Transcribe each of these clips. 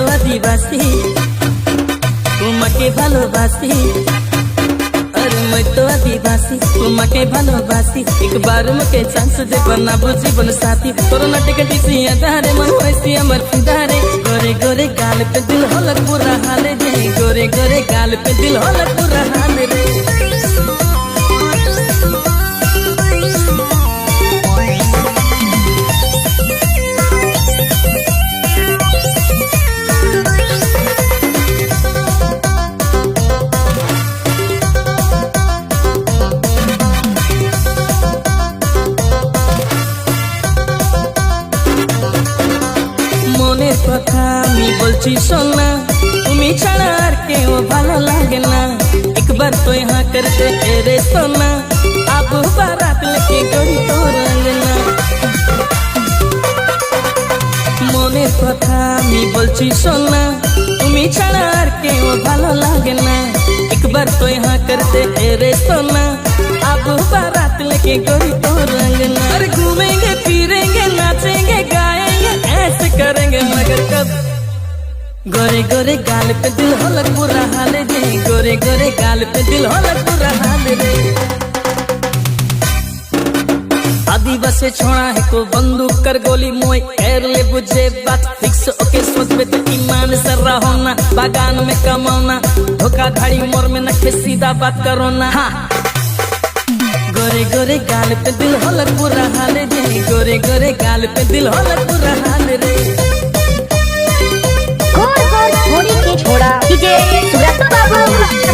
आदिवासी तुम्हें भालोबासी, अरे मैं तो आदिवासी तुम्हें भालोबासी। एक बार मुझे चांस दे बनाबो जीवन साथी। कोरोना टिकट इसी आधारे मन वैसी अमर फिदारे। गोरे गोरे गाल पे दिल होलक बुरा हाल रे, गोरे गोरे गाल पे दिल होलक बुरा हाल रे। মনের কথা আমি বলছি শোনা, তুমি ছাড়া আর কেউ ভালো লাগে না। একবার তো यहाँ करते रे सोना, अब बारात लेके गई तोर अंगना। মনের কথা আমি বলছি শোনা, তুমি ছাড়া আর কেউ ভালো লাগে না। একবার তো यहाँ करते रे सोना, अब बारात लेके गई तोर अंगना। अरे घूमेंगे फिरेंगे नाचेंगे गाएंगे ऐसे करेंगे मगर कब। गोरे गोरे गाल पे दिल होलक बुरा हाल रे, गोरे गोरे गाल पे दिल होलक बुरा हाल रे। आदिवासी छोड़ा है को बंदूक कर गोली मोय कर ले बुझे बात फिक्स ओके सोच पे तो ईमान से रहो ना। बागान में कमाना धोखाधड़ी मोर में नखे सीधा बात करो ना। हाँ गोरे गोरे गाल पे दिल होलक बुरा हाल रे, गोरे गोरे गाल पे दिल होलक बुरा हाल रे। होली के छोड़ा डीजे सुब्रत बाबू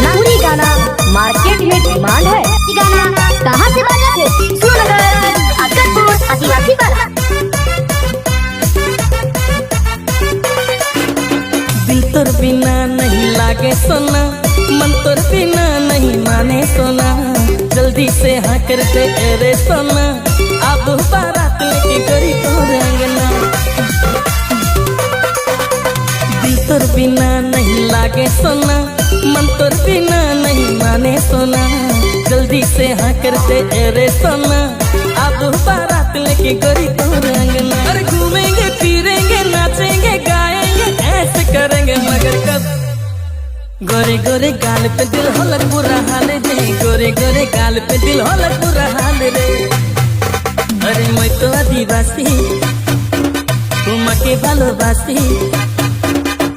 नागुरी गाना मार्केट में डिमांड है। ये गाना कहाँ से बजा थे? सुनगर अकबरपुर आदिवासी वाला। दिल तोर बिना नहीं लागे सोना, मन तोर बिना नहीं माने सोना। जल्दी से हाँ करते रे सोना, अब बारात लेके गई तोर अंगना। दिल तोर बिना नहीं लागे सोना, मन तोर बिना नहीं माने सोना। जल्दी से हाँ करते रे सोना, अब बारात लेके गई तोर अंगना। अरे घूमेंगे फिरेंगे नाचेंगे गाएंगे ऐसे करेंगे मगर कब। गोरे गोरे गाल पे दिल होलक बुरा हाल रे, गोरे गोरे गाल पे दिल होलक बुरा हाल रे। अरे मैं तो आदिवासी तुम्हें भालोबासी,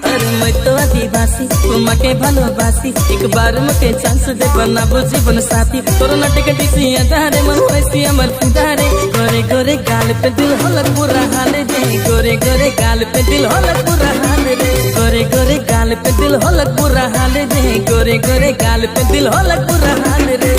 अरे मैं तो आदिवासी तुम्हें भालोबासी। एक बार मुझे चांस दे बनाबो जीवन साथी। कोरोना टिकट इसी आधारे मन वैसी अमर फिदारे। गोरे गोरे गाल पे दिल होलक बुरा हाल रे, गोरे गोरे गाल पे दिल होलक बुरा हाल रे। गोरे गोरे गाल पे दिल होलक बुरा हाल रे, गोरे गोरे गाल पे दिल होलक बुरा हाल रे।